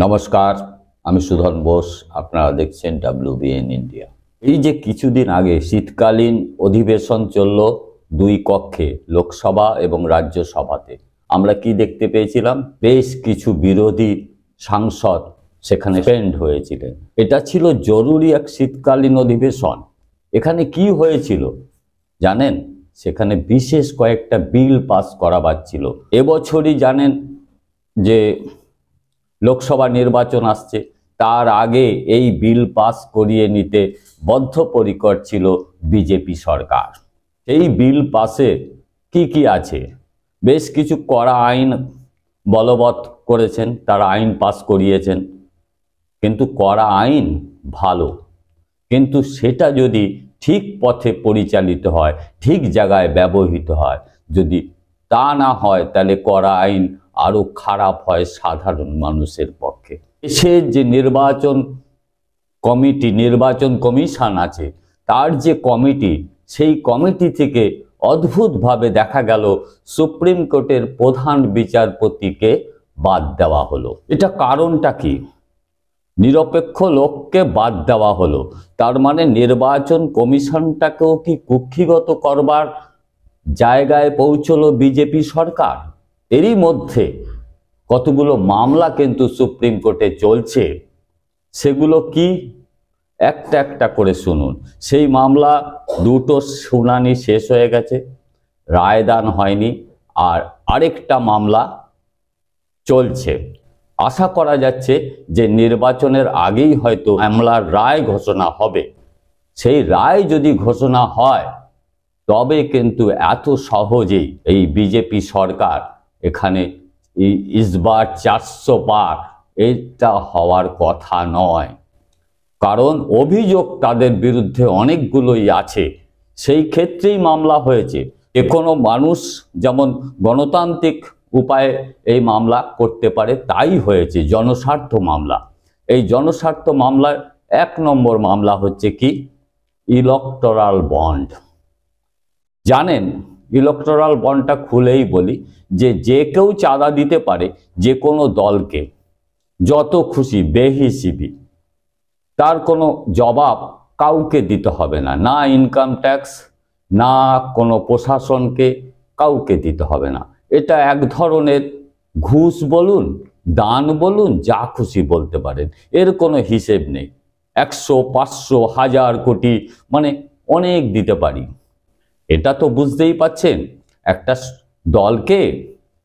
নমস্কার, আমি সুধন বোস। আপনারা দেখছেন WBN ইন্ডিয়া। এই যে কিছুদিন আগে শীতকালীন অধিবেশন চলল দুই কক্ষে, লোকসভা এবং রাজ্যসভাতে, আমরা কি দেখতে পেয়েছিলাম? বেশ কিছু বিরোধী সাংসদ সেখানে স্পেন্ড হয়েছিলেন। এটা ছিল জরুরি এক শীতকালীন অধিবেশন। এখানে কি হয়েছিল জানেন? সেখানে বিশেষ কয়েকটা বিল পাস করাবার ছিল। এবছরই জানেন যে লোকসভা নির্বাচন আসছে, তার আগে এই বিল পাস করিয়ে নিতে বদ্ধপরিকর ছিল বিজেপি সরকার। এই বিল পাসে কি আছে? বেশ কিছু কড়া আইন বলবৎ করেছেন, তারা আইন পাস করিয়েছেন। কিন্তু কড়া আইন ভালো, কিন্তু সেটা যদি ঠিক পথে পরিচালিত হয়, ঠিক জায়গায় ব্যবহৃত হয়, যদি তা না হয় তাহলে কড়া আইন আরো খারাপ হয় সাধারণ মানুষের পক্ষে। দেশের যে নির্বাচন কমিশন আছে, তার যে কমিটি, সেই কমিটি থেকে অদ্ভুতভাবে দেখা গেল সুপ্রিম কোর্টের প্রধান বিচারপতিকে বাদ দেওয়া হলো। এটা কারণটা কি? নিরপেক্ষ লোককে বাদ দেওয়া হলো, তার মানে নির্বাচন কমিশনটাকেও কি কুক্ষিগত করবার জায়গায় পৌঁছলো বিজেপি সরকার। এরই মধ্যে কতগুলো মামলা কিন্তু সুপ্রিম কোর্টে চলছে। সেগুলো কি? একটা একটা করে শুনুন। সেই মামলা দুটো শুনানি শেষ হয়ে গেছে, রায়দান হয়নি, আর আরেকটা মামলা চলছে। আশা করা যাচ্ছে যে নির্বাচনের আগেই হয়তো মামলার রায় ঘোষণা হবে। সেই রায় যদি ঘোষণা হয় তবে কিন্তু এত সহজেই এই বিজেপি সরকার এখানে ইসবার 400 পার, এটা হওয়ার কথা নয়। কারণ অভিযোগ তাদের বিরুদ্ধে অনেকগুলোই আছে, সেই ক্ষেত্রেই মামলা হয়েছে। যে কোনো মানুষ যেমন গণতান্ত্রিক উপায়ে এই মামলা করতে পারে, তাই হয়েছে জনস্বার্থ মামলা। এই জনস্বার্থ মামলার 1 নম্বর মামলা হচ্ছে কি? Electoral bond. জানেন, ইলেকটোরাল বন্ডটা খুলেই বলি যে কেউ চাঁদা দিতে পারে যে কোনো দলকে, যত খুশি বেহিসেবি, তার কোনো জবাব কাউকে দিতে হবে না, না ইনকাম ট্যাক্স, না কোনো প্রশাসনকে কাউকে দিতে হবে না। এটা এক ধরনের ঘুষ বলুন, দান বলুন, যা খুশি বলতে পারেন, এর কোনো হিসেব নেই। 100, 500, 1000 কোটি, মানে অনেক দিতে পারি। এটা তো বুঝতেই পাচ্ছেন, একটা দলকে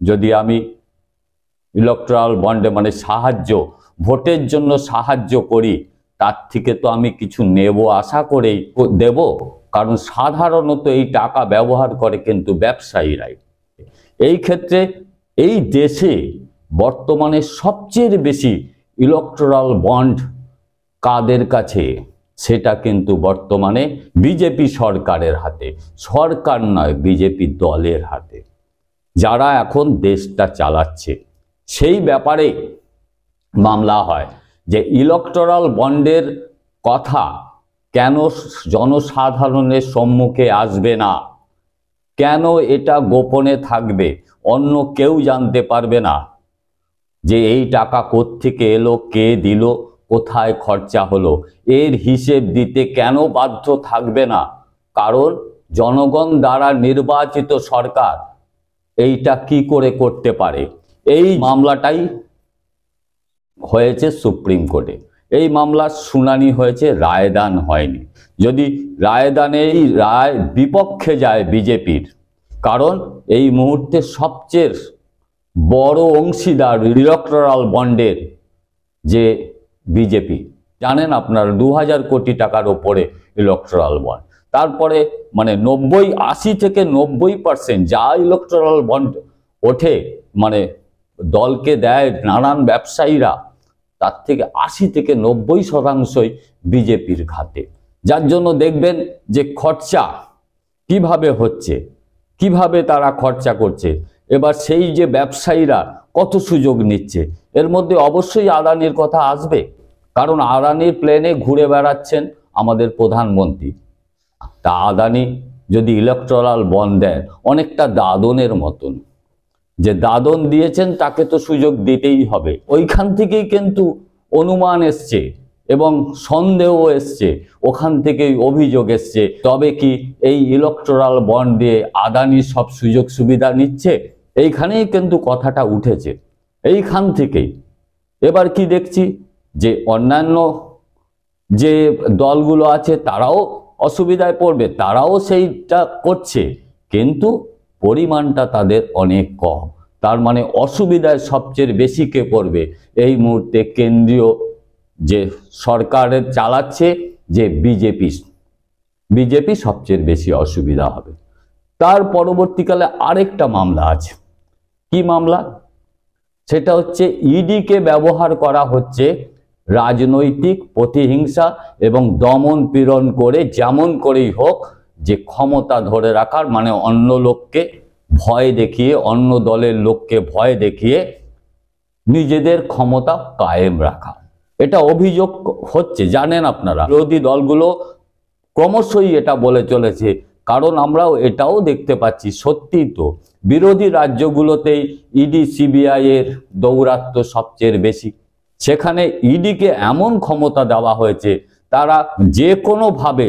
যদি আমি ইলেকটোরাল বন্ডে মানে সাহায্য, ভোটের জন্য সাহায্য করি, তার থেকে তো আমি কিছু নেব আশা করেই দেব। কারণ সাধারণত এই টাকা ব্যবহার করে কিন্তু ব্যবসায়ীরাই। এই ক্ষেত্রে এই দেশে বর্তমানে সবচেয়ে বেশি ইলেকটোরাল বন্ড কাদের কাছে? সেটা কিন্তু বর্তমানে বিজেপি সরকারের হাতে। সরকার নয়, বিজেপি দলের হাতে, যারা এখন দেশটা চালাচ্ছে। সেই ব্যাপারে মামলা হয় যে ইলেকটোরাল বন্ডের কথা কেন জনসাধারণের সম্মুখে আসবে না, কেন এটা গোপনে থাকবে, অন্য কেউ জানতে পারবে না যে এই টাকা কোত্থেকে এলো, কে দিল, কোথায় খরচা হলো, এর হিসেব দিতে কেন বাধ্য থাকবে না? কারণ জনগণ দ্বারা নির্বাচিত সরকার এইটা কি করে করতে পারে? এই মামলাটাই হয়েছে সুপ্রিম কোর্টে। এই মামলার শুনানি হয়েছে, রায়দান হয়নি। যদি রায়দানে এই রায় বিপক্ষে যায় বিজেপির, কারণ এই মুহূর্তে সবচেয়ে বড় অংশীদার ইলেকটোরাল বন্ডের যে বিজেপি, জানেন আপনারা 2000 কোটি টাকার ওপরে ইলেকটোরাল বন্ড। তারপরে মানে 80 থেকে 90% যা ইলেকটোরাল বন্ড ওঠে, মানে দলকে দেয় নানান ব্যবসায়ীরা, তার থেকে 80 থেকে 90% বিজেপির খাতে। যার জন্য দেখবেন যে খরচা কিভাবে হচ্ছে, কিভাবে তারা খরচা করছে। এবার সেই যে ব্যবসায়ীরা কত সুযোগ নিচ্ছে, এর মধ্যে অবশ্যই আদানির কথা আসবে। কারণ আদানির প্লেনে ঘুরে বেড়াচ্ছেন আমাদের প্রধানমন্ত্রী। তা আদানি যদি ইলেকটোরাল বন্ড দেয়, অনেকটা দাদনের মতন, যে দাদন দিয়েছেন তাকে তো সুযোগ দিতেই হবে। ওইখান থেকেই কিন্তু অনুমান এসছে এবং সন্দেহ এসছে, ওখান থেকেই অভিযোগ এসছে। তবে কি এই ইলেকটোরাল বন্ড দিয়ে আদানি সব সুযোগ সুবিধা নিচ্ছে? এইখানেই কিন্তু কথাটা উঠেছে, এইখান থেকেই। এবার কি দেখছি যে অন্যান্য যে দলগুলো আছে তারাও অসুবিধায় পড়বে, তারাও সেইটা করছে, কিন্তু পরিমাণটা তাদের অনেক কম। তার মানে অসুবিধায় সবচেয়ে বেশি কে পড়বে? এই মুহূর্তে কেন্দ্রীয় যে সরকারের চালাচ্ছে যে বিজেপি সবচেয়ে বেশি অসুবিধা হবে। তার পরবর্তীকালে আরেকটা মামলা আছে। কি মামলা? সেটা হচ্ছে ইডিকে ব্যবহার করা হচ্ছে রাজনৈতিক প্রতিহিংসা এবং দমন পীড়ন করে, যেমন করেই হোক যে ক্ষমতা ধরে রাখার, মানে অন্য লোককে ভয় দেখিয়ে, অন্য দলের লোককে ভয় দেখিয়ে নিজেদের ক্ষমতা কায়েম রাখা। এটা অভিযোগ হচ্ছে, জানেন আপনারা, বিরোধী দলগুলো ক্রমশই এটা বলে চলেছে। কারণ আমরাও এটাও দেখতে পাচ্ছি, সত্যি তো বিরোধী রাজ্যগুলোতেই ইডি সিবিআই এর দৌরাত্ম্য সবচেয়ে বেশি। সেখানে ইডিকে এমন ক্ষমতা দেওয়া হয়েছে, তারা যে কোনোভাবে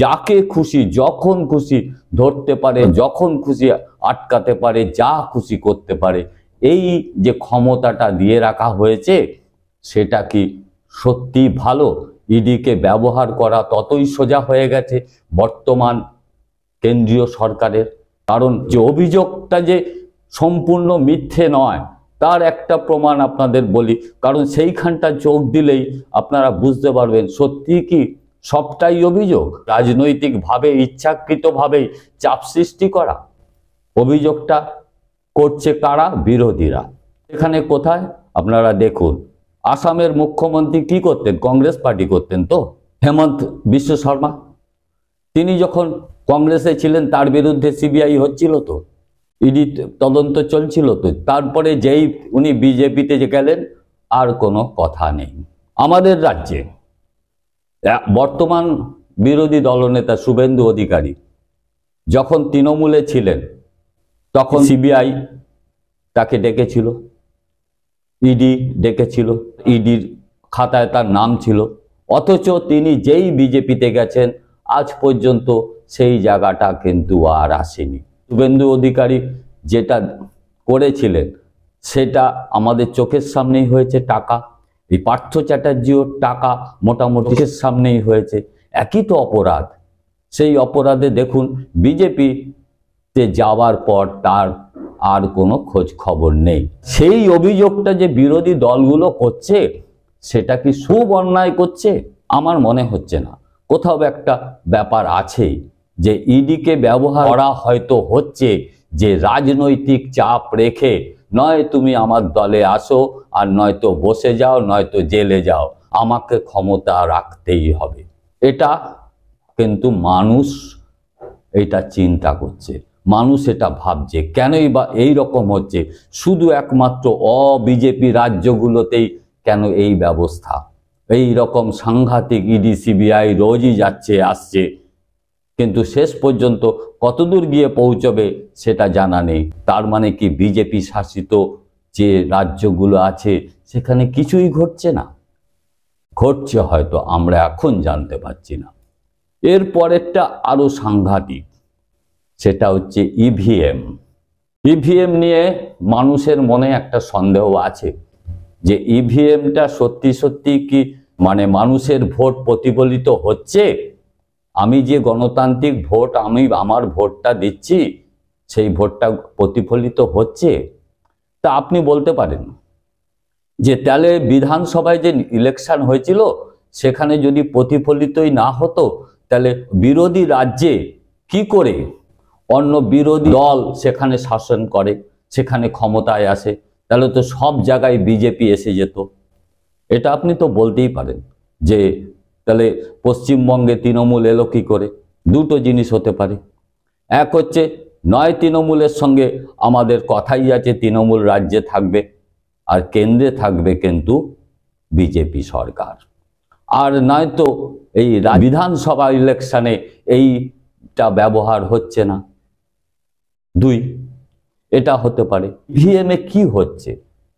যাকে খুশি যখন খুশি ধরতে পারে, যখন খুশি আটকাতে পারে, যা খুশি করতে পারে। এই যে ক্ষমতাটা দিয়ে রাখা হয়েছে, সেটা কি সত্যি ভালো? ইডিকে ব্যবহার করা ততই সোজা হয়ে গেছে বর্তমান কেন্দ্রীয় সরকারের। কারণ যে অভিযোগটা যে সম্পূর্ণ মিথ্যে নয়, তার একটা প্রমাণ আপনাদের বলি। কারণ সেইখানটা চোখ দিলেই আপনারা বুঝতে পারবেন সত্যি কি সবটাই অভিযোগ, রাজনৈতিকভাবে ইচ্ছাকৃতভাবেই চাপ সৃষ্টি করা। অভিযোগটা করছে কারা? বিরোধীরা। এখানে কোথায়? আপনারা দেখুন, আসামের মুখ্যমন্ত্রী কি করতেন? কংগ্রেস পার্টি করতেন তো, হেমন্ত বিশ্ব শর্মা। তিনি যখন কংগ্রেসে ছিলেন তার বিরুদ্ধে সিবিআই হচ্ছিল তো, ইডি তদন্ত চলছিল তো। তারপরে যেই উনি বিজেপিতে গেলেন, আর কোনো কথা নেই। আমাদের রাজ্যে বর্তমান বিরোধী দলনেতা শুভেন্দু অধিকারী যখন তৃণমূলে ছিলেন, তখন সিবিআই তাকে ডেকেছিল, ইডি ডেকেছিল, ইডির খাতায় তার নাম ছিল। অথচ তিনি যেই বিজেপিতে গেছেন, আজ পর্যন্ত সেই জায়গাটা কিন্তু আর আসেনি। শুভেন্দু অধিকারী যেটা করেছিলেন সেটা আমাদের চোখের সামনেই হয়েছে। টাকা, এই পার্থ চ্যাটার্জিও টাকা মোটামুটি চোখের সামনেই হয়েছে। একই তো অপরাধ। সেই অপরাধে দেখুন বিজেপিতে যাওয়ার পর তার আর কোনো খোঁজ খবর নেই। সেই অভিযোগটা যে বিরোধী দলগুলো করছে, সেটা কি খুব অন্যায় করছে? আমার মনে হচ্ছে না। কোথাও একটা ব্যাপার আছে যে ইডিকে ব্যবহার করা হয়তো হচ্ছে যে রাজনৈতিক চাপ রেখে, নয় তুমি আমার দলে আসো, আর নয়তো বসে যাও, নয়তো জেলে যাও, আমাকে ক্ষমতা রাখতেই হবে। এটা কিন্তু মানুষ এটা চিন্তা করছে, মানুষ এটা ভাবছে। কেনই বা এই রকম হচ্ছে? শুধু একমাত্র বিজেপি রাজ্যগুলোতেই কেন এই ব্যবস্থা? এই রকম সাংঘাতিক ইডি সিবিআই রোজই যাচ্ছে আসছে, কিন্তু শেষ পর্যন্ত কতদূর গিয়ে পৌঁছবে সেটা জানা নেই। তার মানে কি বিজেপি শাসিত যে রাজ্যগুলো আছে সেখানে কিছুই ঘটছে না? ঘটছে, হয়তো আমরা এখন জানতে পারছি না। এর পরেরটা আরো সাংঘাতিক, সেটা হচ্ছে ইভিএম। ইভিএম নিয়ে মানুষের মনে একটা সন্দেহ আছে যে ইভিএমটা সত্যি সত্যি কি মানে মানুষের ভোট প্রতিফলিত হচ্ছে? আমি যে গণতান্ত্রিক ভোট, আমি আমার ভোটটা দিচ্ছি, সেই ভোটটা প্রতিফলিত হচ্ছে? তা আপনি বলতে পারেন যে তাহলে বিধানসভায় যে ইলেকশন হয়েছিল সেখানে যদি প্রতিফলিতই না হতো, তাহলে বিরোধী রাজ্যে কি করে অন্য বিরোধী দল সেখানে শাসন করে, সেখানে ক্ষমতায় আসে? তাহলে তো সব জায়গায় বিজেপি এসে যেত। এটা আপনি তো বলতেই পারেন যে তাহলে পশ্চিমবঙ্গে তৃণমূল এলো কি করে? দুটো জিনিস হতে পারে। এক হচ্ছে, নয় তৃণমূলের সঙ্গে আমাদের কথাই আছে তৃণমূল রাজ্যে থাকবে, আর কেন্দ্রে থাকবে কিন্তু বিজেপি সরকার, আর নয়তো এই বিধানসভা ইলেকশনে এইটা ব্যবহার হচ্ছে না। দুই, এটা হতে পারে। ইভিএমে কি হচ্ছে,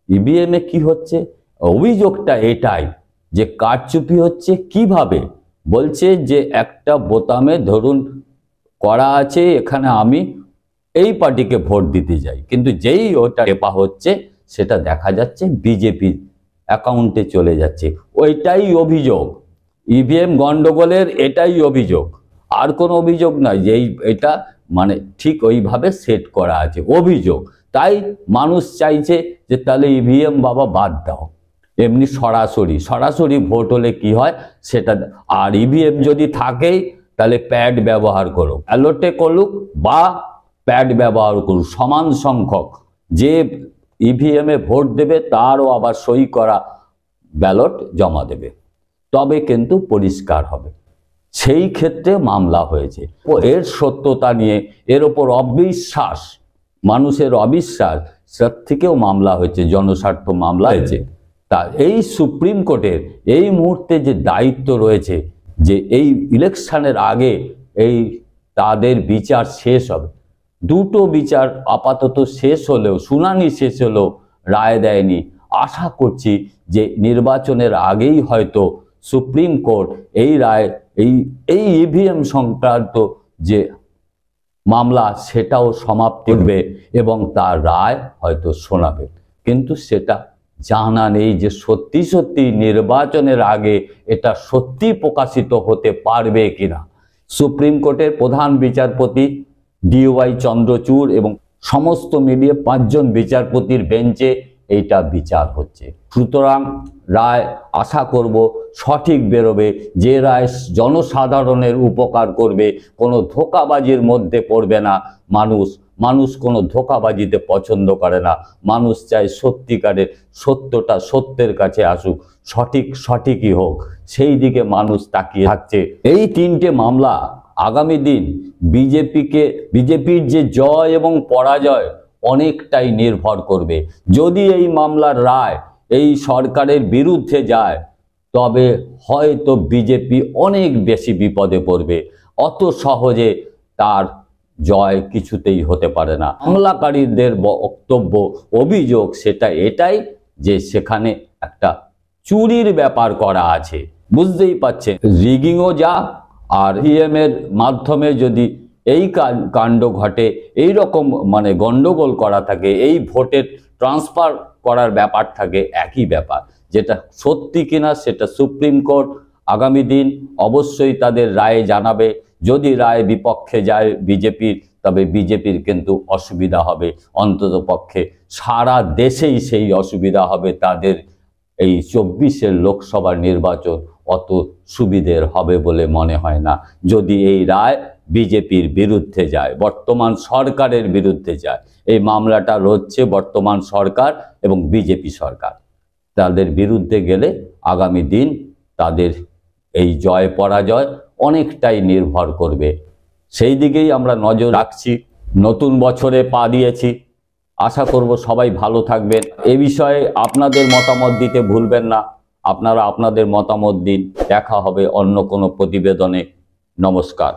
ইভিএমে কি হচ্ছে, অভিযোগটা এটাই যে কারচুপি হচ্ছে। কিভাবে বলছে যে একটা বোতামে ধরুন করা আছে, এখানে আমি এই পার্টিকে ভোট দিতে যাই, কিন্তু যেই ওটা টেপা হচ্ছে সেটা দেখা যাচ্ছে বিজেপি অ্যাকাউন্টে চলে যাচ্ছে। ওইটাই অভিযোগ, ইভিএম গন্ডগোলের এটাই অভিযোগ, আর কোনো অভিযোগ নয়। যে এটা মানে ঠিক ওইভাবে সেট করা আছে অভিযোগ। তাই মানুষ চাইছে যে তাহলে ইভিএম বাবা বাদ দাও, এমনি সরাসরি ভোট হলে কি হয় সেটা। আর ইভিএম যদি থাকেই তাহলে প্যাড ব্যবহার করো, ব্যালটে করুক বা প্যাড ব্যবহার করুক, সমান সংখ্যক যে ইভিএমে ভোট দেবে তারও আবার সই করা ব্যালট জমা দেবে, তবে কিন্তু পরিষ্কার হবে। সেই ক্ষেত্রে মামলা হয়েছে। ও এর সত্যতা নিয়ে এর ওপর অবিশ্বাস, মানুষের অবিশ্বাস, তার থেকেও মামলা হয়েছে, জনস্বার্থ মামলা হয়েছে। তা এই সুপ্রিম কোর্টের এই মুহূর্তে যে দায়িত্ব রয়েছে যে এই ইলেকশনের আগে এই তাদের বিচার শেষ হবে। দুটো বিচার আপাতত শেষ হলেও, শুনানি শেষ হলেও রায় দেয়নি। আশা করছি যে নির্বাচনের আগেই হয়তো সুপ্রিম কোর্ট এই রায়, এই ইভিএম সংক্রান্ত যে মামলা সেটাও সমাপ্তি করবে এবং তার রায় হয়তো শোনাবে। কিন্তু সেটা জানা নেই যে সত্যি সত্যি নির্বাচনের আগে এটা সত্যি প্রকাশিত হতে পারবে কিনা। সুপ্রিম কোর্টের প্রধান বিচারপতি DY চন্দ্রচূড় এবং সমস্ত মিলিয়ে 5 জন বিচারপতির বেঞ্চে এইটা বিচার হচ্ছে। সুতরাং রায় আশা করব সঠিক বেরোবে, যে রায় জনসাধারণের উপকার করবে, কোনো ধোঁকাবাজির মধ্যে পড়বে না। মানুষ কোনো ধোঁকাবাজিতে পছন্দ করে না। মানুষ চায় সত্যিকারের সত্যটা সত্যের কাছে আসুক, সঠিকই হোক, সেই দিকে মানুষ তাকিয়ে থাকছে। এই 3টে মামলা আগামী দিন বিজেপির যে জয় এবং পরাজয় অনেকটাই নির্ভর করবে। যদি এই মামলার রায় এই সরকারের বিরুদ্ধে যায় তবে হয়তো বিজেপি অনেক বেশি বিপদে পড়বে। অত সহজে তার জয় কিছুতেই হতে পারে না। হামলাকারীদের বক্তব্য, অভিযোগ সেটা এটাই যে সেখানে একটা চুরির ব্যাপার করা আছে। বুঝতেই পারছেন, রিগিংও যা আর ইভিএম এর মাধ্যমে যদি এই কাণ্ড ঘটে, এই রকম মানে গন্ডগোল করা থাকে, এই ভোটের ট্রান্সফার করার ব্যাপার থাকে, একই ব্যাপার। যেটা সত্যি কিনা সেটা সুপ্রিম কোর্ট আগামী দিন অবশ্যই তাদের রায়ে জানাবে। যদি রায় বিপক্ষে যায় বিজেপির, তবে বিজেপির কিন্তু অসুবিধা হবে, অন্ততপক্ষে সারা দেশেই সেই অসুবিধা হবে। তাদের এই 24-এর লোকসভার নির্বাচন অত সুবিধের হবে বলে মনে হয় না, যদি এই রায় বিজেপির বিরুদ্ধে যায়, বর্তমান সরকারের বিরুদ্ধে যায়। এই মামলাটা রচ্ছে বর্তমান সরকার এবং বিজেপি সরকার, তাদের বিরুদ্ধে গেলে আগামী দিন তাদের এই জয় পরাজয় অনেকটাই নির্ভর করবে। সেই দিকেই আমরা নজর রাখছি। নতুন বছরে পা দিয়েছি, আশা করব সবাই ভালো থাকবেন। এ বিষয়ে আপনাদের মতামত দিতে ভুলবেন না। আপনারা আপনাদের মতামত দিন। দেখা হবে অন্য কোনো প্রতিবেদনে। নমস্কার।